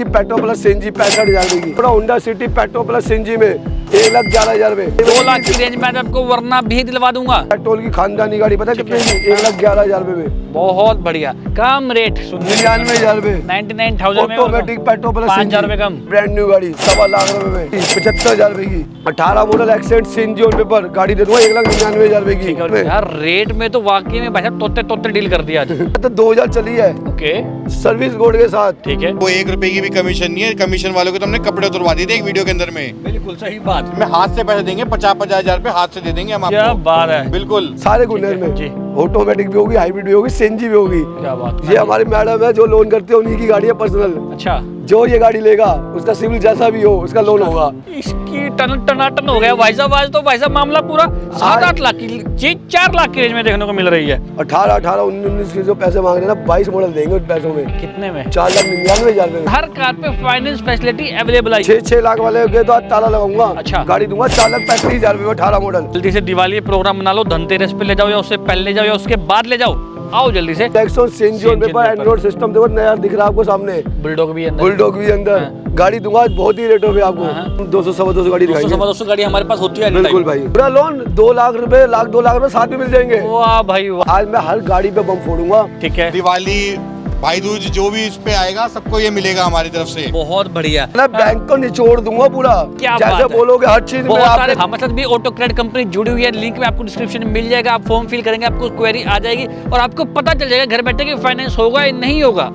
Petrol plus CNG 65,000 की। Honda city petrol plus CNG में 1,11,000 रुपए। 2 लाख की रेंज में आज आपको वरना भी दिलवा दूंगा। पेट्रोल की खानदानी गाड़ी पता है कितने की? 1,11,000 रुपए में। बहुत बढ़िया, कम रेट। 99,000 रुपए। 99,000 में ऑटोमेटिक पेट्रोल प्लस 5,000 रुपए कम। ब्रांड न्यू गाड़ी 1.25 लाख रुपए में 75,000 रुपए की। 18 model accent CNG on paper गाड़ी दे दूंगा 1,99,000 रुपए की। यार रेट में तो वाकई में भाई साहब तोते डील कर दिया आज। तो 2000 चली है। ओके, सर्विस गोल्ड के साथ। ठीक है। वो 1 रुपए की भी कमीशन नहीं है। कमीशन वालों को तो हमने कपड़े उतरवा दिए थे एक वीडियो के अंदर में। बिल्कुल सही बात। मैं हाथ से पैसे देंगे 50,000 रुपए हाथ से दे देंगे हम क्या आपको। बात है। बिल्कुल सारे गुनेर में जी। ऑटोमेटिक भी होगी, हाइब्रिड भी होगी, सीएनजी भी होगी। क्या बात। ये हमारी मैडम है जो लोन करते हैं, उन्हीं की गाड़ी है पर्सनल। अच्छा, जो ये गाड़ी लेगा उसका सिविल जैसा भी हो उसका लोन होगा। इसकी टनाटन हो गया भाई साहब। आज तो भाई साहब मामला पूरा 7-8 लाख की चीज 4 लाख की रेंज में देखने को मिल रही है। 18, 19 के जो पैसे मांग रहे हैं ना, 22 मॉडल देंगे उन पैसों में। कितने में? 4,99,000 में। हर कार पे फाइनेंस फैसिलिटी अवेलेबल है। 6 लाख वाले के तो आज ताला लगाऊंगा। अच्छा। गाड़ी दूंगा 4,35,000 रुपए में 18 मॉडल। जल्दी से दिवाली प्रोग्राम बना लो, धनतेरस पे ले जाओ या उससे पहले ले जाओ या उसके बाद ले जाओ। आओ जल्दी से। Taxon CNG on paper Android system देखो नया दिख रहा है आपको सामने। बुलडॉग भी अंदर। बुलडॉग भी अंदर। गाड़ी दूंगा बहुत ही रेटों पे आपको। 200 सवा 200 गाड़ी दिखाएंगे। 200 गाड़ी हमारे पास होती है। बिल्कुल भाई, पूरा लोन 2 लाख रुपए, 2 लाख रुपए साथ में मिल जाएंगे। वाह भाई वाह। आज मैं हर गाड़ी पे बम फोड़ूंगा। ठीक है, दिवाली भाई दूज जो भी इस पे आएगा सबको ये मिलेगा हमारी तरफ से। बहुत बढ़िया। मैं बैंक को निचोड़ दूंगा पूरा। क्या जैसे बात है। बोलोगे हर चीज में बहुत सारे आपके मतलब भी ऑटो क्रेडिट कंपनी जुड़ी हुई है, लिंक में आपको डिस्क्रिप्शन में मिल जाएगा। आप फॉर्म फिल करेंगे, आपको क्वेरी आ जाएगी और आपको पता चल जाएगा घर बैठे कि फाइनेंस होगा या नहीं होगा।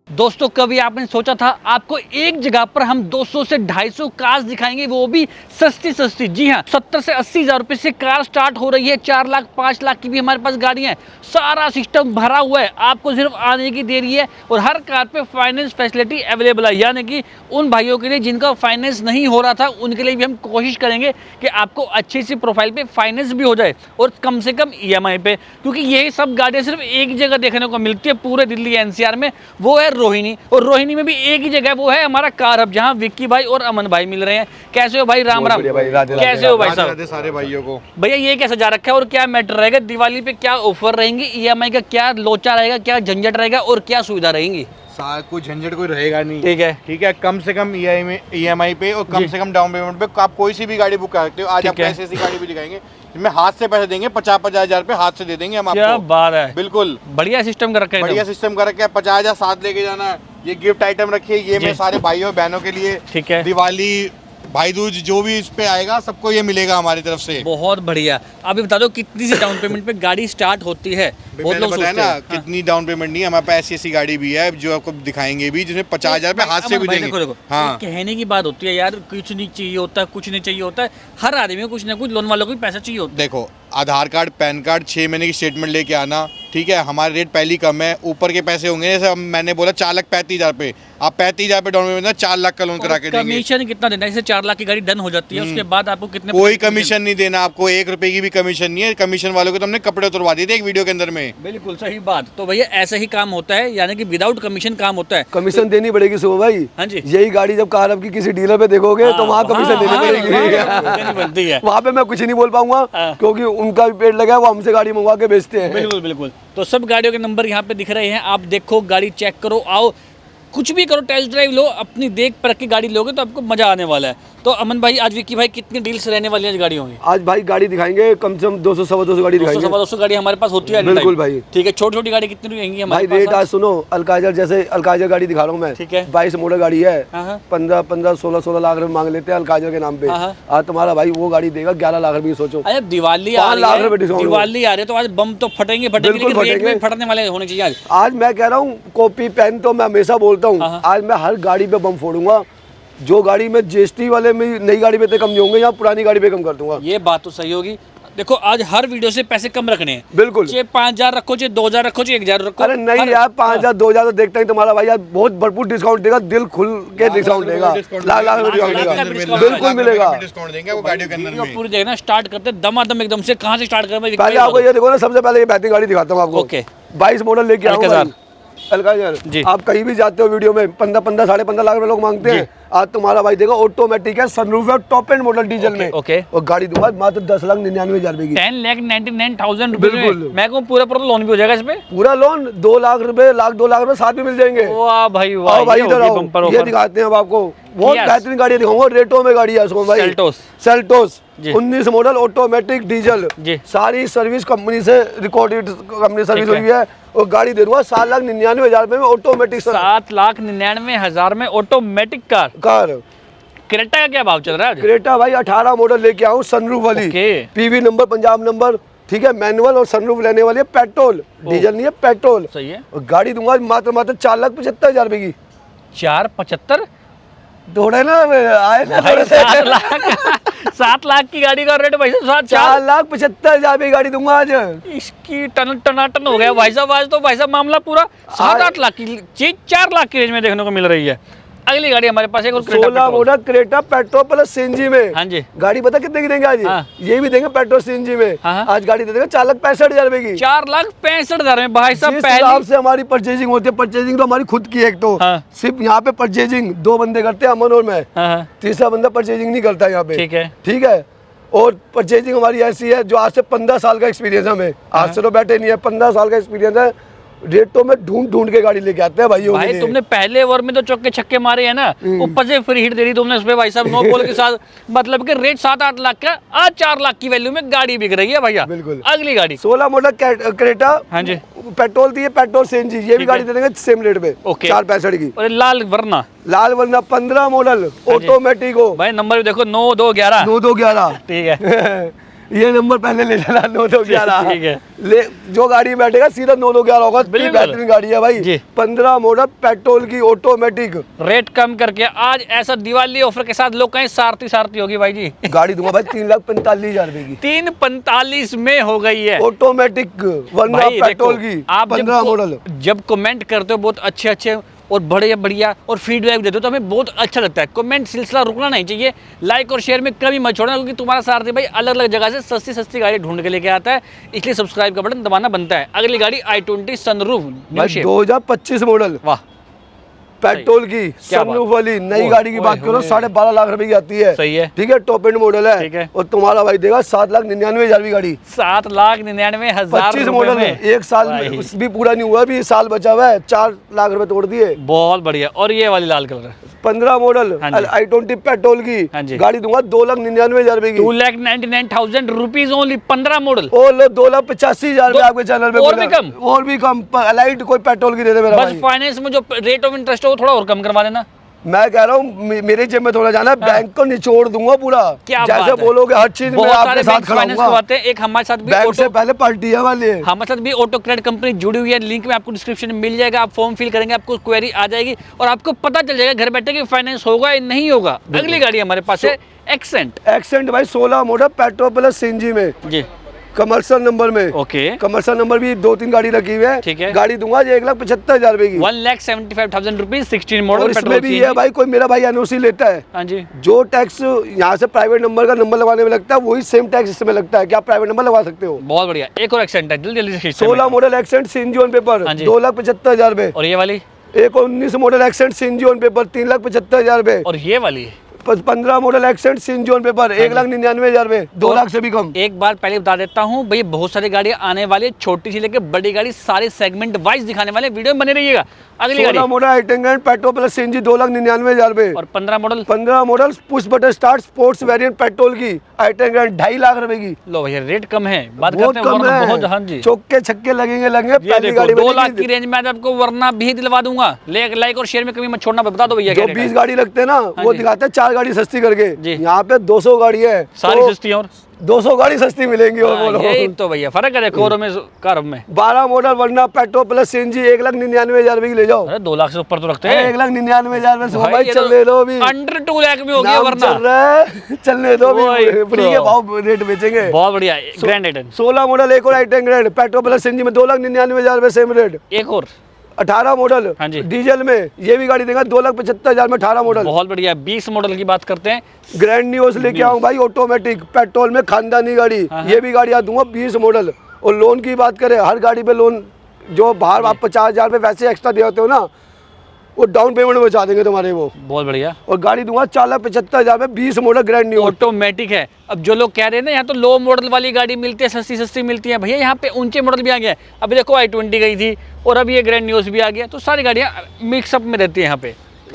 दोस्तों, कभी आपने सोचा था आपको एक जगह पर हम 200 से 250 कार्स दिखाएंगे, वो भी सस्ती? जी हाँ, 70 से 80 हजार रुपए से कार स्टार्ट हो रही है। 4 लाख 5 लाख की भी हमारे पास गाड़ियां हैं। सारा सिस्टम भरा हुआ है, आपको सिर्फ आने की देरी है। और हर कार पे फाइनेंस फैसिलिटी अवेलेबल है, यानी कि उन भाइयों के लिए जिनका फाइनेंस नहीं हो रहा था उनके लिए भी हम कोशिश करेंगे कि आपको अच्छी सी प्रोफाइल पे फाइनेंस भी हो जाए और कम से कम EMI पे। क्योंकि यही सब गाड़ियाँ सिर्फ एक जगह देखने को मिलती है पूरे दिल्ली NCR में, वो है रोहिणी। और रोहिणी में भी एक ही जगह, वो है हमारा कार हब, जहां विक्की भाई और अमन भाई मिल रहे हैं। कैसे हो भाई? राम राम। कैसे हो भाई साहब? सारे भाइयों को। भैया ये कैसे जा रखा है और क्या मैटर रहेगा? दिवाली पे क्या ऑफर रहेंगे? EMI का क्या लोचा रहेगा? क्या झंझट रहेगा और क्या सुविधा रहेंगी? कोई झंझट कोई रहेगा नहीं। ठीक है। कम से कम EMI पे और कम से कम डाउन पेमेंट पे आप कोई सी भी गाड़ी बुक कर सकते हो। आज आपको ऐसी गाड़ी भी दिखाएंगे मैं हाथ से पैसे देंगे 50,000 रुपए हाथ से दे देंगे हम आपको। क्या बात है। बिल्कुल बढ़िया सिस्टम कर रखा है। बढ़िया सिस्टम कर रखा है। 50,000 साथ लेके जाना है। ये गिफ्ट आइटम रखिए, ये मेरे सारे भाइयों बहनों के लिए। ठीक है। दिवाली भाई दूज जो भी इस पे आएगा सबको ये मिलेगा हमारी तरफ से। बहुत बढ़िया। अभी बता दो कितनी सी डाउन पेमेंट पे गाड़ी स्टार्ट होती है? बहुत लोग बताया सोचते ना हैं। कितनी डाउन पेमेंट नहीं है हमारे पास। ऐसी गाड़ी भी है जो आपको दिखाएंगे भी, जिसमें 50,000 रुपए हाथ से भी देंगे। देखो, हाँ, कहने की बात होती है यार, कुछ नहीं चाहिए होता, कुछ नहीं चाहिए होता है। हर आदमी को कुछ ना कुछ, लोन वालों को भी पैसा चाहिए होता है। देखो आधार कार्ड, पैन कार्ड, 6 महीने की स्टेटमेंट लेके आना। ठीक है, हमारे रेट पहले कम है, ऊपर के पैसे होंगे। जैसे मैंने बोला 4,35,000 पे, आप 35,000 पे डाउन पेमेंट 4 लाख का लोन करा के देंगे। कमीशन कितना देना है? जैसे 4 लाख की गाड़ी डन हो जाती है, उसके बाद आपको कितने? कोई कमीशन नहीं देना आपको, 1 रुपए की भी कमीशन नहीं है। कमीशन वालों को तो हमने कपड़े उतरवा दिए थे एक वीडियो के अंदर में। बिल्कुल सही बात। तो भैया ऐसा ही काम होता है, यानी कि विदाउट कमीशन काम होता है। कमीशन देनी पड़ेगी सुबह भाई। हाँ जी। यही गाड़ी जब कार की किसी डीलर पे देखोगे तो वहाँ कमीशन देनी पड़ेगी। पड़ेगी। वहाँ पे मैं कुछ नहीं बोल पाऊंगा क्योंकि उनका भी पेड़ लगा है, वो हमसे गाड़ी मंगवा के बेचते हैं। बिल्कुल। तो सब गाड़ियों के नंबर यहाँ पे दिख रहे हैं, आप देखो, गाड़ी चेक करो, आओ कुछ भी करो, टेस्ट ड्राइव लो, अपनी देख परख के गाड़ी लोगे तो आपको मजा आने वाला है। तो अमन भाई, आज विक्की भाई कितनी डील्स रहने वाली है गाड़ियों की? आज भाई गाड़ी दिखाएंगे कम से कम 200 सवा 200 गाड़ी दिखाएंगे। 200 गाड़ी हमारे पास होती है। बिल्कुल भाई। ठीक है, छोटी छोटी गाड़ी कितनी रहेंगी हमारे भाई? रेट आज सुनो, अल्काजर जैसे अल्काजर गाड़ी दिखा रहा हूँ मैं। ठीक है। 22 मॉडल गाड़ी है। 15 16 लाख रुपए मांग लेते हैं अल्काजर के नाम पे। आज तुम्हारा भाई वो गाड़ी देगा 11 लाख रुपए। सोचो, अरे दिवाली आ रही है तो आज बम तो फटेंगे, फटने वाले होने चाहिए। आज मैं कह रहा हूँ कॉपी पेन तो मैं हमेशा बोलता हूँ, आज मैं हर गाड़ी पे बम फोड़ूंगा। जो गाड़ी में GST वाले में नई गाड़ी पे कम नहीं होंगे, यहाँ पुरानी गाड़ी पे कम कर दूंगा। ये बात तो सही होगी। देखो आज हर वीडियो से पैसे कम रखने हैं, बिल्कुल। चाहे 5000 रखो, चाहे 2000 रखो, चाहे 1000 रखो। अरे नहीं यार, 5000 2000 तो देखते हैं तुम्हारा भाई यार, बहुत भरपूर डिस्काउंट देगा, दिल खुल के डिस्काउंट देगा, लाख लाख में डिस्काउंट देगा, बिल्कुल मिलेगा। डिस्काउंट देंगे वो गाड़ियों के अंदर में। पूरी देखना, स्टार्ट करते हैं दमादम एकदम से। कहाँ से स्टार्ट करें? पहले आपको ये देखो ना, सबसे पहले ये बेहतरीन गाड़ी दिखाता हूँ आपको। ओके। 22 मॉडल लेके आऊंगा अल्काज़र जी। आप कहीं भी जाते हो वीडियो में 15 साढ़े 15 लाख में लोग मांगते हैं, आज तुम्हारा भाई देगा ऑटोमेटिक है, सनरूफ है, टॉप एंड मॉडल डीजल में। ओके। और गाड़ी दूंगा मात्र 10,99,000 रुपए की, 10,99,000 बिल्कुल। मैं कहूँ पूरा लोन भी हो जाएगा इस पे। पूरा लोन 2 लाख रुपए, 2 लाख रुपए साथ में मिल जाएंगे। वाह भाई वाह, आओ भाई ये इधर होगी आओ, बम्पर ये ऑफर। दिखाते हैं अब आपको, बहुत Yes। बेहतरीन गाड़ी दिखाऊंगा, रेटो में गाड़ी है सोम भाई। सेल्टोस जी। 19 मॉडल ऑटोमेटिक डीजल, जी। सारी सर्विस कंपनी से रिकॉर्डेड कंपनी सर्विस ठीक है। हुई है, और गाड़ी दे दूंगा 7,99,000 रुपए में ऑटोमेटिक 7,99,000 में ऑटोमेटिक कार। कार। क्रेटा का क्या भाव चल रहा है आज? क्रेटा भाई 18 मॉडल लेके आऊँ, सनरूफ वाली, okay. PV number, Punjab number, ठीक है, मैनुअल और सनरूफ लेने वाली है, पेट्रोल, डीजल नहीं है, पेट्रोल। सही है। और गाड़ी दूंगा मात्र 4,75,000 रुपए की। 4,75,000 थोड़े ना आए ना, भाई थोड़े से 7 लाख 7 लाख की गाड़ी का रेट भाई साहब 4,75,000 रुपए की गाड़ी दूंगा आज। इसकी टनाटन हो गया भाई साहब। आज तो भाई साहब मामला पूरा 7-8 लाख की चीज 4 लाख की रेंज में देखने को मिल रही है। अगली गाड़ी हमारे पास एक और 16 model Creta petrol plus CNG में। हाँ जी। गाड़ी पता कितने की देंगे आज? हाँ। ये भी देंगे पेट्रोल सीएनजी में। हाँ। आज गाड़ी दे देंगे 4,65,000 रुपए की। 4,65,000 में भाई साहब। जिस पहली हिसाब से हमारी परचेजिंग होती है, परचेजिंग तो हमारी खुद की है एक तो, हाँ। सिर्फ यहाँ पे परचेजिंग 2 बंदे करते हैं, अमन और मैं, हाँ। तीसरा बंदा परचेजिंग नहीं करता यहाँ पे। ठीक है। ठीक है। और परचेजिंग हमारी ऐसी है जो आज से 15 साल का एक्सपीरियंस है हमें, आज से तो बैठे नहीं है, 15 साल का एक्सपीरियंस है। रेटों में ढूंढ के गाड़ी लेके आते हैं भाई। तुमने पहले ओवर में तो चौके छक्के मारे हैं ना, ऊपर से फ्री हिट दे दी तुमने उसमें भाई साहब, नो बॉल के साथ। मतलब कि रेट 7-8 लाख का, आज 4 लाख की वैल्यू में गाड़ी बिक रही है भैया। बिल्कुल। अगली गाड़ी 16 मॉडल क्रेटा, हाँ जी, पेट्रोल दी है, पेट्रोल सीएनजी, ये भी गाड़ी दे देंगे सेम रेट पे। ओके। 4,65 की। और लाल वरना वरना 15 मॉडल ऑटोमेटिक हो भाई, नंबर भी देखो 9211 9211। ठीक है। ये नंबर पहले ले लेना, 9211। ठीक है। ले जो गाड़ी में बैठेगा सीधा 9211 होगा। बिल्कुल। बेहतरीन गाड़ी है भाई जी। 15 मॉडल पेट्रोल की ऑटोमेटिक। रेट कम करके आज ऐसा दिवाली ऑफर के साथ लोग कहीं सारती होगी भाई जी। गाड़ी दूंगा भाई 3,45,000 रुपए की, 3,45 में हो गई है ऑटोमेटिक, वरना भाई। पेट्रोल देखो, की आप 15 मॉडल। जब कमेंट करते हो बहुत अच्छे और बढ़िया और फीडबैक देते हो तो हमें बहुत अच्छा लगता है। कमेंट सिलसिला रुकना नहीं चाहिए, लाइक और शेयर में कभी मत छोड़ना, क्योंकि तुम्हारा सारथी भाई अलग अलग जगह से सस्ती गाड़ी ढूंढ के लेके आता है, इसलिए सब्सक्राइब का बटन दबाना बनता है। अगली गाड़ी i20 सनरूफ भाई 2025 मॉडल, वाह, पेट्रोल की सनरूफ वाली नई गाड़ी की बात करो, 12.5 लाख रुपए की आती है। सही है। ठीक है, टॉप एंड मॉडल ठीक है, है। और तुम्हारा भाई देगा 7,99,000 की गाड़ी, 7,99,000 25 मॉडल है, एक साल में उस भी पूरा नहीं हुआ, अभी साल बचा हुआ है, 4 लाख रुपए तोड़ दिए। बहुत बढ़िया। और ये वाली लाल कलर 15 मॉडल हाँ जी। i20 पेट्रोल की हाँ जी। गाड़ी दूंगा 2,99,000 रुपए की। 2,99,000 रुपीज ओनली, 15 मॉडल। और लो 2,85,000 रुपए आपके चैनल पे। और भी कम? और भी कम, लाइट कोई पेट्रोल की दे दे मेरा बस भाई। फाइनेंस में जो रेट ऑफ इंटरेस्ट हो वो थोड़ा और कम करवा देना। मैं कह रहा हूँ मेरे जेब में थोड़ा जाना, बैंक को निचोड़ दूंगा पूरा। क्या जैसे बात है। बोलोगे हर चीज में बहुत आपके सारे साथ बैंक खड़ा फाइनेंस हूँ। करवाते हैं। एक हमारे साथ भी बैंक से पहले पार्टी है वाली। हमारे साथ भी ऑटो क्रेडिट कंपनी जुड़ी हुई है, लिंक में आपको डिस्क्रिप्शन में मिल जाएगा। आप फॉर्म फिल करेंगे, आपको क्वेरी आ जाएगी और आपको पता चल जाएगा घर बैठे कि फाइनेंस होगा या नहीं होगा। अगली गाड़ी हमारे पास है एक्सेंट भाई 16 मॉडल पेट्रोल प्लस सीएनजी में जी, कमर्शियल नंबर में। ओके। कमर्शियल नंबर भी 2-3 गाड़ी रखी हुई है। ठीक है। गाड़ी दूंगा 1,75,000 रुपए की, 1,75,000 रुपीज, 16 मॉडल और इसमें पेट्रोल भी है भाई, कोई मेरा भाई एनओसी लेता है, हाँ जी, जो टैक्स यहाँ से प्राइवेट नंबर का नंबर लगवाने में लगता है, वही सेम टैक्स इसमें लगता है। क्या आप प्राइवेट नंबर लगवा सकते हो? बहुत बढ़िया। एक और एक्सेंट है, जल्दी से 16 model accent CNG on paper हाँ जी। 2,75,000 रुपए। और ये वाली? एक 19 model accent CNG on paper 3,75,000 रुपए। और ये वाली 15 model accent CNG on paper 1,99,000 रुपए, 2 लाख से भी कम। एक बार पहले बता देता हूँ भाई, बहुत सारी गाड़ियाँ आने वाली है, छोटी सी लेके बड़ी गाड़ी, सारे सेगमेंट वाइज दिखाने वाले, वीडियो में बने रहिएगा। अगली गाड़ी 16 model i10 petrol plus CNG 2,99,000 रुपए। और 15 model 15 model push button start sports variant petrol की i10 2.5 लाख रुपए की। लो भैया, रेट कम है, बात बहुत करते हैं कम वरना बहुत। है, हाँ जी, चौके छक्के लगेंगे ये पहली देखो गाड़ी 2 लाख की रेंज में आज आपको वरना भी दिलवा दूंगा। लाइक और शेयर में कभी मत छोड़ना, बता दो भैया जो क्या 20 गाड़ी रखते हैं ना, वो दिखाते हैं 4 गाड़ी सस्ती करके, जी। यहाँ पे 200 गाड़ी है, सारी तो सस्ती हैं और 200 गाड़ी सस्ती मिलेंगी और बोलो। यही तो भैया फर्क है देखो और में कार में। 12 मॉडल वरना पेट्रोल प्लस सीएनजी 1,99,000 रुपए की ले जाओ। अरे 2 लाख से ऊपर तो रखते हैं 1,99,000 में भाई, भाई ये चलने दो अभी, अंडर 2 लाख में हो गया नाम वरना। चल रहा है, चलने दो वही अभी, फ्री तो। के भाव रेट बेचेंगे। बहुत बढ़िया ग्रैंड आइटन। 16 मॉडल एक और आई10 ग्रैंड पेट्रोल प्लस सीएनजी में 2,99,000 रुपए सेम रेट। एक और 18 मॉडल हाँ जी। डीजल में, ये भी गाड़ी देगा 2,75,000 में 18 मॉडल। बहुत बढ़िया। 20 मॉडल की बात करते हैं। ग्रैंड न्यूज लेके आऊँ भाई, ऑटोमेटिक पेट्रोल में खानदानी गाड़ी, ये भी गाड़ी आ दूंगा 20 मॉडल। और लोन की बात करें, हर गाड़ी पे लोन जो बाहर आप 50,000 पे वैसे एक्स्ट्रा दे होते हो ना, वो डाउन पेमेंट में बचा देंगे तुम्हारे वो। बहुत बढ़िया। और गाड़ी दूंगा 4,75,000 में 20 मॉडल ग्रैंड न्यू। ऑटोमेटिक है। अब जो लोग कह रहे हैं ना यहाँ तो लो मॉडल वाली गाड़ी मिलती है, सस्ती सस्ती मिलती है, भैया यहाँ पे ऊंचे मॉडल भी आ गया है। अभी देखो i20 गई थी और अभी ये ग्रैंड न्यूज भी आ गया, तो सारी गाड़ियाँ मिक्सअप में रहती है यहाँ पे।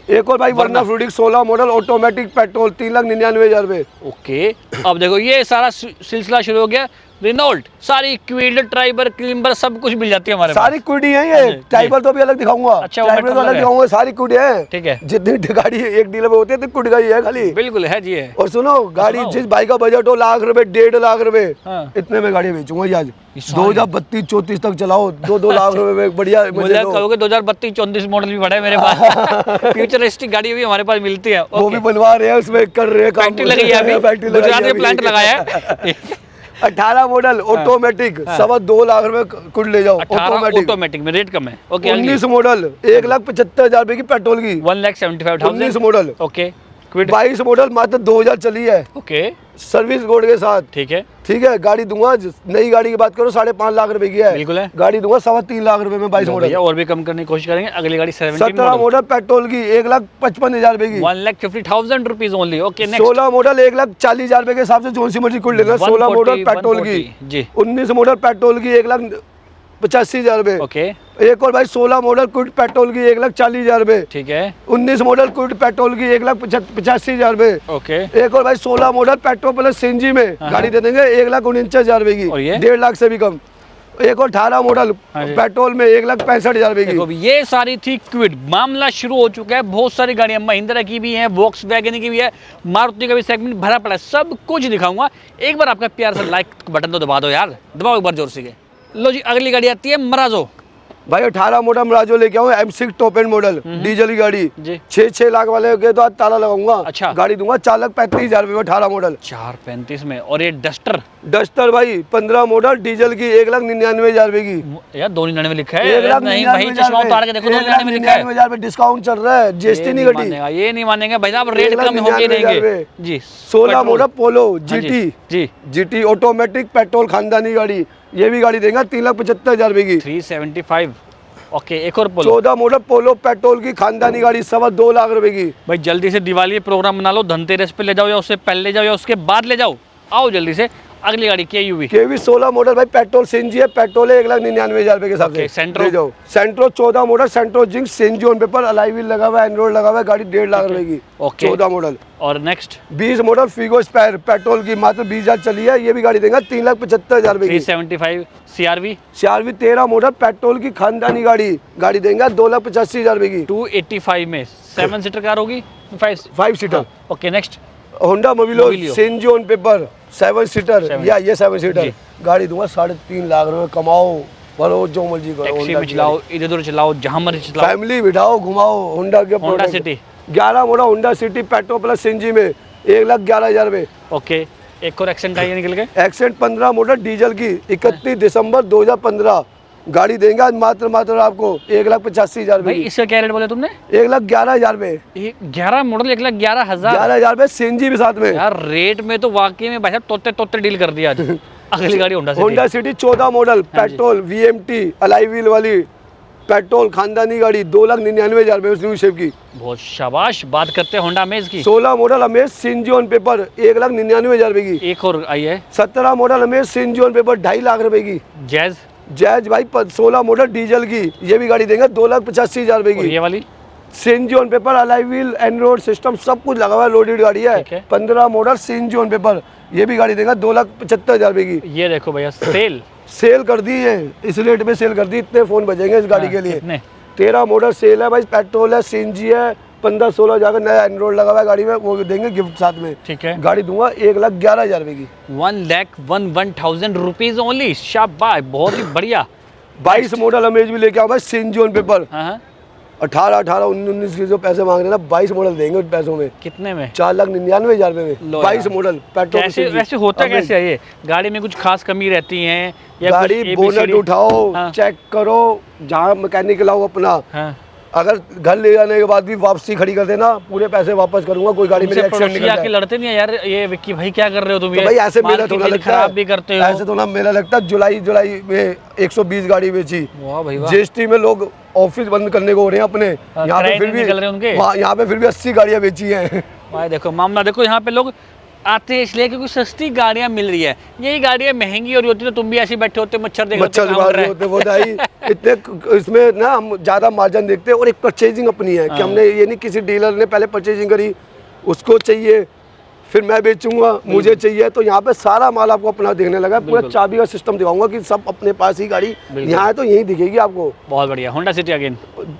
एक और भाई वरना फ्रूटिक 16 मॉडल ऑटोमेटिक पेट्रोल 3,99,000 रुपए। ओके, अब देखो ये सारा सिलसिला शुरू हो गया। रेनॉल्ट सारी क्विड ट्राइबर क्लिम्बर सब कुछ मिल जाती है हमारे सारी कुडी है ये, ट्राइबर तो भी अलग दिखाऊंगा। अच्छा, वो ट्राइबर तो मतलब अलग है। दिखाऊंगा, सारी कुडी है। ठीक है। जितनी गाड़ी एक डीलर में होती है तो कुड गाड़ी है खाली। पास। बिल्कुल है जी है। और सुनो, गाड़ी सुनाओ। जिस भाई का बजट हो लाख रुपए 1.5 लाख रुपए, हाँ। इतने में गाड़ी बेचूंगा ये आज। ये सारी? 2032-34 तक चलाओ, 2-2 लाख रुपए में बढ़िया मजे मुझे लो। कहोगे 2032-34 मॉडल भी पड़ा है मेरे पास। फ्यूचरिस्टिक गाड़ी भी हमारे पास मिलती है। वो भी बनवा रहे हैं, उसमें कर रहे हैं काम। फैक्ट्री लगी है अभी, फैक्ट्री लगाई गुजरात है में अभी। प्लांट लगाया है। 18 मॉडल ऑटोमेटिक 2.25 लाख रुपए कुड ले जाओ 18 ऑटोमेटिक। ऑटोमेटिक में रेट कम है। ओके, 19 मॉडल 1,75,000 रुपए की पेट्रोल की। 1,75,000। 19 मॉडल। Okay, Kwid. 22 मॉडल मात्र 2,000 चली है, ओके, सर्विस कोड के साथ। ठीक है। ठीक है, गाड़ी दूंगा, नई गाड़ी की बात करो 5.5 लाख रुपए की है। बिल्कुल है। गाड़ी दूंगा 3.25 लाख रुपए में 22 मॉडल। भैया और भी कम करने की कोशिश करेंगे। अगली गाड़ी 17 17 मॉडल पेट्रोल की 1,55,000 रुपए की। 1,50,000 rupees only. Okay, next. 16 model 1,40,000 रुपए के हिसाब से जो सी मर्जी कुल लेना। 16 मॉडल पेट्रोल की जी। 19 मॉडल पेट्रोल की 1,85,000 रुपए। ओके, एक और भाई 16 मॉडल क्विड पेट्रोल की 1,40,000 रुपए। ठीक है। 19 मॉडल क्विड पेट्रोल की 1,85,000 रुपए। ओके, एक और भाई 16 मॉडल पेट्रोल प्लस सीएनजी में गाड़ी दे देंगे 1,49,000 रुपए की, और ये? 1.5 लाख से भी कम। एक और 18 मॉडल हाँ जी। पेट्रोल में 1,65,000 रुपए देखो की। अभी ये सारी थी क्विड। मामला शुरू हो चुका है। बहुत सारी गाड़ियां महिंद्रा की भी हैं, वॉक्सवैगन की भी है, मारुति का भी सेगमेंट भरा पड़ा है। सब कुछ दिखाऊंगा। एक बार आपका प्यार से लाइक बटन तो दबा दो यार, दबाओ एक बार जोर से। लो जी, अगली गाड़ी आती है मराजो। भाई 18 मॉडल मराजो लेके आऊँ, M6 top and model diesel की गाड़ी। जी। 6 लाख वाले के तो आज ताला लगाऊंगा। अच्छा। गाड़ी दूंगा 4,35,000 रुपए में 18 मॉडल 4,35 में। और ये डस्टर डस्टर भाई 15 मॉडल डीजल की 1,99,000 रुपए की। यार 299 लिखा है। नहीं भाई, चश्मा उतार के देखो, 299 लिखा है। 1,99,000 रुपए डिस्काउंट चल रहा है, जीएसटी नहीं घटी। ये नहीं मानेंगे भाई साहब, रेट कम होके देंगे जी। 16 मॉडल पोलो हाँ जी, जी। जीटी ऑटोमेटिक पेट्रोल खानदानी गाड़ी, ये भी गाड़ी देगा 3,75,000 रुपए की। 375। ओके, एक और पोलो। 14 मॉडल पोलो पेट्रोल की खानदानी गाड़ी 2.25 लाख रुपए की। भाई जल्दी से दिवाली प्रोग्राम बना लो, धनतेरस पे ले जाओ या उससे पहले ले जाओ या उसके बाद ले जाओ। आओ जल्दी से। अगली गाड़ी KUV। केवी 16 मॉडल भाई पेट्रोल सीएनजी है, पेट्रोल है 1,99,000 रुपए के हिसाब Okay, से। सेंट्रो? ले जाओ। Santro 14 model Santro Xing CNG on paper, alloy wheel लगा हुआ है, एंड्रॉइड लगा हुआ है, गाड़ी 1.5 लाख रुपए की। Okay. 14 मॉडल। और next 20 model Figo spire petrol की मात्र 20,000 चली है, ये भी गाड़ी देगा 3,75,000 रुपए की। 375 CRV। CRV 13 मॉडल पेट्रोल की खानदानी गाड़ी देंगे 2,85,000 रुपए की। 285 में 7 सीटर कार होगी। 5 seater. Okay, next. Honda Mobilio Mobilio. CNG on paper 7 seater या ये 7 सीटर जी। गाड़ी दूंगा 3.5 लाख रुपए। कमाओ भरो जो मर्जी करो। टैक्सी होंडा में की चलाओ, इधर उधर चलाओ, जहां मर्जी चलाओ। फैमिली बिठाओ घुमाओ होंडा के Honda product। City. 11 model Honda city petrol plus CNG में 1,11,000 रुपए। ओके, एक और एक्सेंट आई है निकल के। एक्सेंट 15 मॉडल डीजल की 31 दिसंबर 2015 गाड़ी देंगे आज मात्र आपको 1,85,000 रुपए भाई की। इसका क्या रेट बोले तुमने? 1,11,000 रुपए। 11 मॉडल 1,11,000। 11,000 रुपए सीएनजी भी साथ में। यार रेट में तो वाकई में भाई साहब तोते डील कर दिया आज। अगली गाड़ी Honda City. Honda City 14 model petrol VMT alloy wheel वाली पेट्रोल खानदानी गाड़ी 2,99,000 रुपए न्यू शेप की। बहुत शाबाश। बात करते हैं होंडा अमेज की। 16 model amaze CNG on paper 1,99,000 रुपए की। एक और आई है 17 model amaze CNG on paper 2.5 lakh रुपए की। जैज। जैज भाई 16 मॉडल डीजल की, ये भी गाड़ी देंगे 2,85,000 रुपए और की। ये वाली CNG on paper alloy wheel Android system सब कुछ लगा हुआ है, लोडेड गाड़ी है। ठीक है। 15 मॉडल सीएनजी ऑन पेपर, ये भी गाड़ी देगा 2,75,000 रुपए की। ये देखो भैया सेल। सेल कर दी है, इस रेट में सेल कर दी। इतने फोन बजेंगे इस गाड़ी के लिए। कितने? 13 मॉडल सेल है भाई, पेट्रोल है, सीएनजी है, 15-16 हज़ार का नया एंड्रॉइड लगा हुआ है गाड़ी में, वो देंगे गिफ्ट साथ में। ठीक है। गाड़ी दूंगा 1,11,000 रुपए की। 1,11,000 रुपीज ओनली। शाबाश, बहुत ही बढ़िया। 22 मॉडल अमेज भी लेके आऊँ भाई, सीएनजी ऑन पेपर। हाँ, 18, 19 की जो पैसे मांग रहे हैं ना, 22 मॉडल देंगे उन पैसों में। कितने में? 4,99,000 रुपए में। लो 22 यार। Model petrol. कैसे वैसे होता कैसे है ये? गाड़ी में कुछ खास कमी रहती है या गाड़ी कुछ बोनट ABCD? उठाओ, हाँ। चेक करो, जहाँ मैकेनिक लाओ अपना, हाँ। अगर घर ले जाने के बाद भी वापसी खड़ी कर देना, पूरे पैसे वापस करूंगा। कोई गाड़ी मेरी तुमसे एक्सीडेंट पड़ोसी निकल आके जाए लड़ते नहीं है यार, ये विक्की भाई क्या कर रहे हो तुम? तो ये भाई ऐसे माल मेला की थोड़ा खेल लगता खराब है, भी करते हो। ऐसे तो ना मेला लगता है। जुलाई में 120 गाड़ी बेची। वाह भाई वाह। जीएसटी में लोग ऑफिस बंद करने को हो रहे हैं अपने, यहाँ पे किराए फिर नहीं भी निकल रहे उनके। यहाँ पे फिर भी 80 गाड़ियाँ बेची हैं। भाई देखो मामला, देखो यहाँ पे लोग आते हैं इसलिए क्योंकि सस्ती गाड़ियाँ मिल रही है। यही गाड़ियाँ महंगी और होती तो तुम भी ऐसे बैठे होते, मच्छर देख मच्छर मार रहे होते, वो दाई इतने इसमें ना हम ज़्यादा मार्जिन देखते हैं। और एक परचेजिंग अपनी है कि हमने ये नहीं किसी डीलर ने पहले परचेजिंग करी, उसको चाहिए फिर मैं बेचूंगा, मुझे चाहिए। तो यहाँ पे सारा माल आपको अपना देखने लगा, पूरा चाबी का सिस्टम दिखाऊंगा कि सब अपने पास ही गाड़ी यहाँ है तो यही दिखेगी आपको। बहुत बढ़िया। Honda city again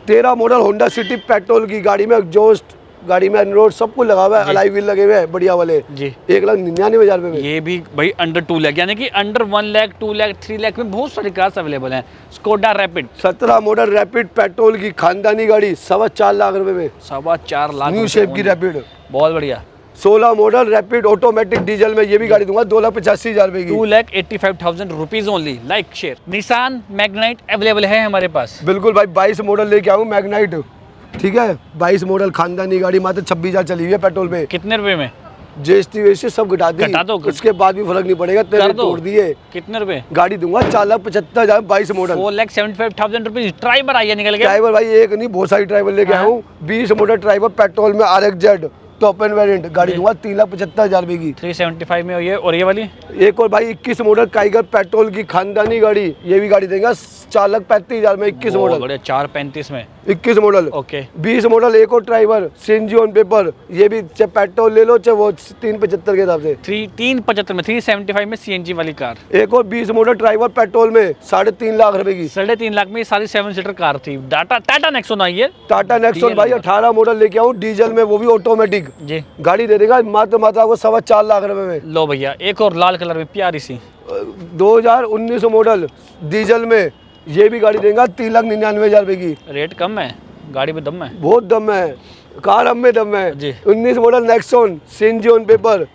13 model Honda city petrol की गाड़ी में, एग्जॉस्ट गाड़ी में एंड्रॉइड सब कुछ लगा हुआ है, अलाई व्हील लगे हुए हैं बढ़िया वाले जी। 1,99,000 रुपए में। ये भी भाई अंडर 2 लाख, यानी कि अंडर 1 लाख, 2 लाख, 3 लाख में बहुत सारी कार्स अवेलेबल हैं। Skoda rapid 17 model rapid petrol की खानदानी गाड़ी 4.25 लाख रुपए में, 4.25 लाख न्यू रुपए शेप की only। रैपिड। बहुत बढ़िया। 16 मॉडल रैपिड ऑटोमेटिक डीजल में, ये भी गाड़ी दूंगा 2,85,000 रुपए की। 2,85,000 rupees only. Like share. Nissan Magnite available है हमारे पास। बिल्कुल भाई, 22 मॉडल लेके आऊँ मैग्नाइट, ठीक है। 22 मॉडल खानदानी गाड़ी, मात्र 26,000 चली हुई है पेट्रोल पे। कितने रुपए में? जीएसटी वेस्टी सब घटा दी, घटा दो। उसके बाद भी फर्क नहीं पड़ेगा, तेरे कर दो। तोड़ दिए। कितने रुपए? गाड़ी दूंगा 4,75,000, 22 मॉडल। 4,75,000 रुपीज। ड्राइवर आइए निकल के। ड्राइवर भाई एक नहीं, बहुत सारी ड्राइवर लेके आया हूँ। 20 मॉडल ड्राइवर पेट्रोल में RXZ टॉप एंड वेरिएंट, गाड़ी दूंगा 3,75,000 रुपए की। 375 में और ये वाली एक और भाई 21 मॉडल टाइगर पेट्रोल की खानदानी गाड़ी, ये भी गाड़ी देंगे 4,35,000 में। 21 मॉडल, बढ़िया। 435 में 21 मॉडल। ओके। 20 मॉडल एक और ड्राइवर सीएनजी ऑन पेपर, ये भी चाहे पेट्रोल ले लो चाहे वो 375 के हिसाब से। 375 में 375 में सीएनजी वाली कार। एक और 20 मॉडल ड्राइवर पेट्रोल में 3.5 लाख रुपए की। 3.5 लाख में ये सारी 7 सीटर कार थी। टाटा नेक्सॉन आई है। टाटा नेक्सॉन भाई 18 मॉडल लेके आऊँ डीजल में, वो भी ऑटोमेटिक जी। गाड़ी दे देगा मात्र आपको 4.25 लाख रुपए में। लो भैया, एक और लाल कलर में प्यारी सी 2019 मॉडल डीजल में, ये भी गाड़ी देगा 3,99,000 रुपए की। रेट कम है, गाड़ी में दम है। बहुत दम है, कार हम में दम है जी। 19 model Nexon CNG on paper,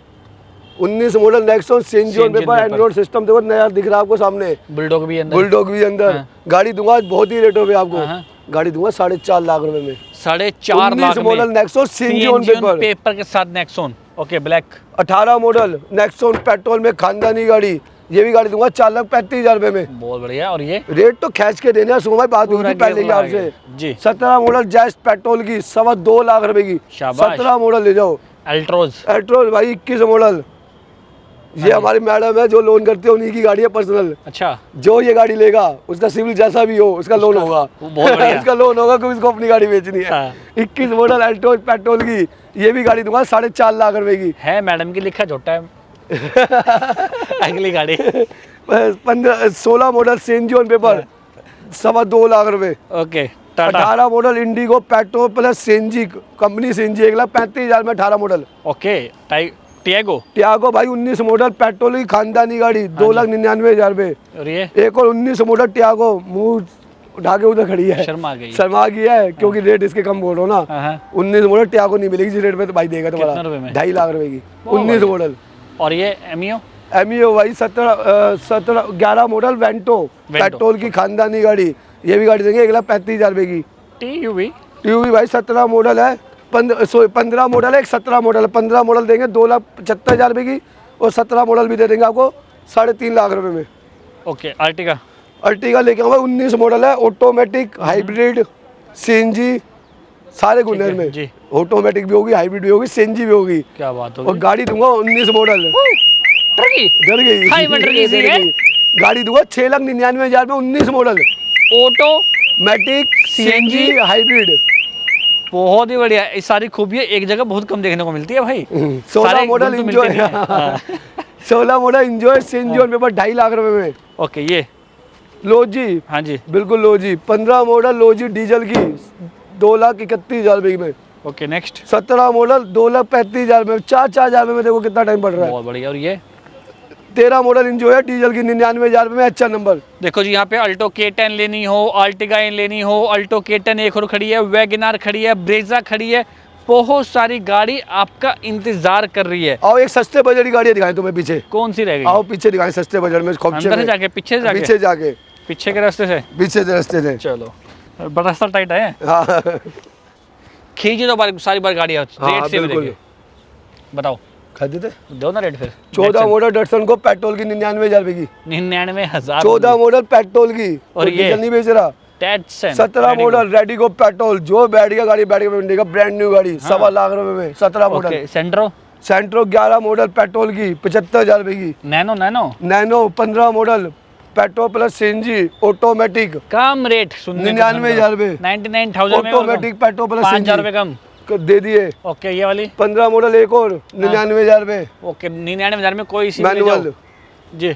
19 model Nexon CNG on paper, Android system देखो नया दिख रहा है आपको सामने, बुलडॉग भी अंदर। बुलडॉग भी अंदर। हाँ। गाड़ी दूंगा बहुत ही रेटों पे आपको, हाँ। गाड़ी दूंगा 4.5 लाख रुपए में। 4.5 लाख में model Nexon CNG on paper, paper के साथ Nexon. Okay, black. 18 model Nexon petrol में खानदानी गाड़ी, ये भी गाड़ी दूंगा 4,35,000 रुपए में। बहुत बढ़िया। और ये रेट तो खींच के देने हैं, सुबह बात हुई पूरा थी पहले ही गियर आपसे जी। 17 मॉडल जैस पेट्रोल की 2.25 लाख रुपए की। शाबाश। 17 मॉडल ले जाओ। अल्ट्रोज पेट्रोल भाई 21 मॉडल, ये हमारी मैडम है जो लोन करती है, उन्हीं की गाड़ी है पर्सनल। अच्छा। जो ये गाड़ी लेगा उसका सिविल जैसा भी हो उसका लोन होगा। वो बहुत बढ़िया। उसका लोन होगा क्योंकि उसको अपनी गाड़ी बेचनी है। हाँ। 21 मॉडल अल्ट्रोज पेट्रोल की, ये भी गाड़ी दूंगा 4.5 लाख रुपए की। है मैडम की लिखा छोटा है। अगली गाड़ी 16 model CNG on paper 2.25 lakh रुपए। Okay. Tata. 18 model Indigo petrol plus CNG company CNG 1,35,000 में 18 मॉडल। ओके। टियागो। टियागो भाई 19 मॉडल पेट्रोल की खानदानी गाड़ी 2,99,000 रुपए। और ये एक और 19 मॉडल टियागो, मुंह उठा के उधर खड़ी है, शर्मा गई। शर्मा गई है क्योंकि रेट इसके कम बोल रहा हूँ ना। हाँ। 19 मॉडल टियागो नहीं मिलेगी इस रेट पे तो भाई देगा तुम्हारा। कितने रुपए में? 2.5 लाख रुपए की। बहुत 19 मॉडल। और ये एमियो। एमियो भाई 11 मॉडल वेंटो पेट्रोल की खानदानी गाड़ी, ये भी गाड़ी देंगे 1,35,000 रुपए की। टीयूवी। टीयूवी भाई 17 मॉडल है, 15 मॉडल है, 17 मॉडल है। 15 मॉडल देंगे 2,75,000 रुपए की, और 17 मॉडल भी दे देंगे आपको 3.5 लाख रुपए में। ओके। आर्टिका। अर्टिगा लेके आऊँगा 19 मॉडल है, ऑटोमेटिक हाइब्रिड सीएनजी सारे गुनर में जी। ऑटोमेटिक भी होगी, हाइब्रिड भी होगी, सीएनजी भी होगी। क्या बात और होगी। गाड़ी दूंगा 19 मॉडल। डर गई हाई में डर गई सी, है? गाड़ी दूंगा 6,99,000 में 19 मॉडल ऑटोमेटिक सीएनजी हाइब्रिड। बहुत ही बढ़िया। इस सारी खूबियाँ एक जगह बहुत कम देखने को मिलती है भाई। 16 मॉडल गुण तो इंजॉय, मिलते नहीं हैं। 16 model enjoy CNG on paper 2.5 lakh रुपए में। ओके। ये लो जी, हाँ जी। बिल्कुल लो जी। 15 मॉडल लो जी डीजल की 2,31,000 रुपए में। Okay next. 17 मॉडल 2,35,000 में, 4,000 में देखो कितना टाइम पड़ रहा है। बहुत बढ़िया। और ये 13 मॉडल इंजो है डीजल की, 99,000 में, अच्छा नंबर। देखो जी, यहाँ पे अल्टो K10 लेनी हो, अर्टिगा लेनी हो, अल्टो K10 एक और खड़ी है, वैगनार खड़ी है, ब्रेजा खड़ी है, बहुत सारी गाड़ी आपका इंतजार कर रही है। आओ एक सस्ते बजट की गाड़ी दिखाएं तुम्हें पीछे। कौन सी रह गई? आओ पीछे दिखाएं सस्ते बजट में, खोपचे अंदर से में। जाके, पीछे से जाके, पीछे जाके, पीछे के रास्ते से, पीछे से रास्ते से। चलो, बड़ा सा टाइट है। हाँ खींचे तो सारी बार गाड़ियाँ रेट से भी बिल्कुल। देखिए। बताओ, खाते थे। दो ना रेट फिर। 14 मॉडल डटसन को पेट्रोल की 99,000 रुपए की, 99,000। 14 मॉडल पेट्रोल की, और ये डीजल नहीं बेच रहा। Datsun 17 मॉडल रेडिगो पेट्रोल, जो बैठ गया गाड़ी बैठ गया, ब्रांड न्यू गाड़ी, 1.25 लाख रुपए में, 17 model. Okay, Santro Santro 11 model petrol की, 75,000 रुपए की। Nano Nano 15 model petrol plus CNG automatic, कम रेट सुनने 99,000 रुपए। 99,000 में ऑटोमेटिक पेट्रोल प्लस 5,000 रुपए कम दे दिए। ओके, ये वाली 15 मॉडल एक और 99,000 रुपए, ओके 99,000 में कोई सी ले मैनुअल। जाओ जी।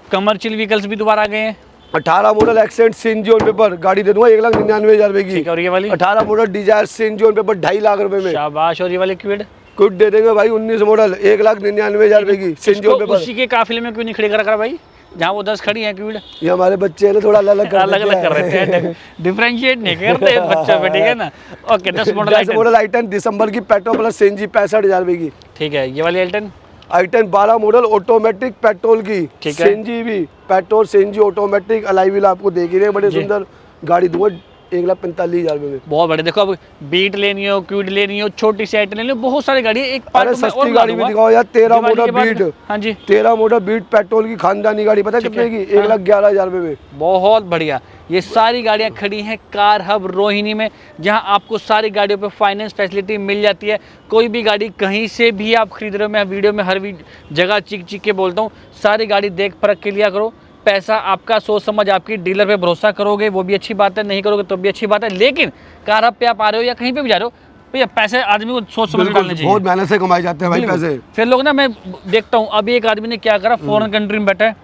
कमर्शियल व्हीकल्स भी दोबारा आ गए हैं। 18 model accent CNG on paper, गाड़ी दे दूंगा 1,99,000 रुपए की। ठीक है, और ये वाली 18 model Dzire CNG on paper 2.5 lakh रुपए में। शाबाश। और ये वाली क्विड कुछ दे देंगे भाई, 19 मॉडल 1,99,000 रुपए की सीएनजी ऑन इसको पेपर। उसी के काफिले में क्यों नहीं खड़ी कर रखा भाई, जहाँ वो 10 खड़ी है क्विड? ये हमारे बच्चे हैं ना, थोड़ा अलग अलग अलग कर रहे हैं, डिफरेंशिएट नहीं करते बच्चों पे, ठीक है ना। ओके 10 मॉडल i10 दिसंबर की पेट्रोल प्लस सीएनजी 65,000 रुपए की। ठीक है, ये वाली i10 12 मॉडल ऑटोमेटिक पेट्रोल की, ठीक है। सीएनजी भी petrol CNG automatic, alloy wheel आपको देख ही रहे हैं, बड़े जी। सुंदर गाड़ी दूंगा 1,45,000 रुपए में। बहुत बड़े। देखो, अब बीट लेनी हो, क्विड लेनी हो, छोटी सी आइटम लेनी हो, बहुत सारी गाड़ी है। एक अरे पार्ट में सस्ती और गाड़ी भी बता दिखाओ यार, 13 दिवाली के मॉडल बाद। बीट। हाँ जी, 13 मॉडल बीट पेट्रोल की खानदानी गाड़ी, पता है ठीक कितने है। की? 1,11,000 रुपए में। बहुत बढ़िया। ये सारी गाड़ियां खड़ी हैं कार हब रोहिणी में, जहां आपको सारी गाड़ियों पे फाइनेंस फैसिलिटी मिल जाती है। कोई भी गाड़ी कहीं से भी आप खरीद रहे हो, मैं वीडियो में हर जगह चिक के बोलता हूँ, सारी गाड़ी देख परख के लिया करो। पैसा आपका सोच समझ, आपकी डीलर पे भरोसा करोगे वो भी अच्छी बात है, नहीं करोगे तो भी अच्छी बात है। लेकिन कार हब पे आप आ रहे हो या कहीं पे भी जा रहे हो, भैया पैसे आदमी को सोच समझ के डालने चाहिए। बहुत मेहनत से कमाए जाते हैं भाई बिल्कुल। पैसे। फिर लोग ना, मैं देखता हूँ अभी एक आदमी ने क्या करा, फॉरेन कंट्री में बैठा है,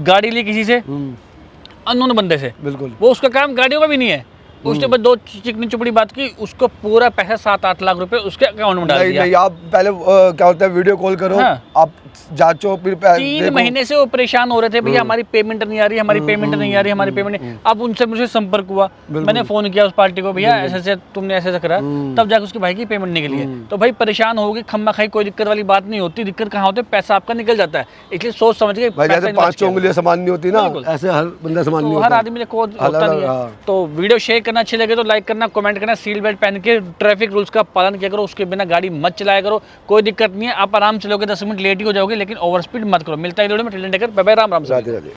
गाड़ी ली किसी से, अननोन बंदे से, बिल्कुल। वो उसका काम गाड़ियों का भी नहीं है, उसके बाद 2 चिकनी चुपड़ी बात की, उसको पूरा पैसा 7-8 लाख रुपए उसके अकाउंट में डाल नहीं दिया। नहीं, आप पहले क्या होता है, वीडियो कॉल करो, हाँ। आप जांचो, फिर 3 महीने से वो परेशान हो रहे थे, भैया हमारी पेमेंट नहीं आ रही, हमारी पेमेंट नहीं आ रही, हमारी पेमेंट नहीं। अब उनसे मुझे संपर्क हुआ, मैंने फोन किया उस पार्टी को, भैया ऐसे ऐसे तुमने ऐसे करा, तब जाकर उसके भाई की पेमेंट निकली है। तो भाई परेशान हो गए, खम्मा खाई, कोई दिक्कत वाली बात नहीं होती। दिक्कत कहाँ होती है, पैसा आपका निकल जाता है। इसलिए सोच समझ के भाई, जैसे 5 उंगलियां समान नहीं होती ना, बिल्कुल। ऐसे हर बंदा समान नहीं तो होता। हर आदमी देखो होता नहीं है। हाँ। तो वीडियो शेयर करना अच्छे लगे तो लाइक करना, कमेंट करना, सीट बेल्ट पहन के ट्रैफिक रूल्स का पालन किया करो, उसके बिना गाड़ी मत चलाया करो। कोई दिक्कत नहीं है, आप आराम चलोगे, 10 मिनट लेट ही हो जाओगे, लेकिन ओवर स्पीड मत करो। मिलता है वीडियो में, till then take care, bye bye, Ram Ram. Radhe Radhe.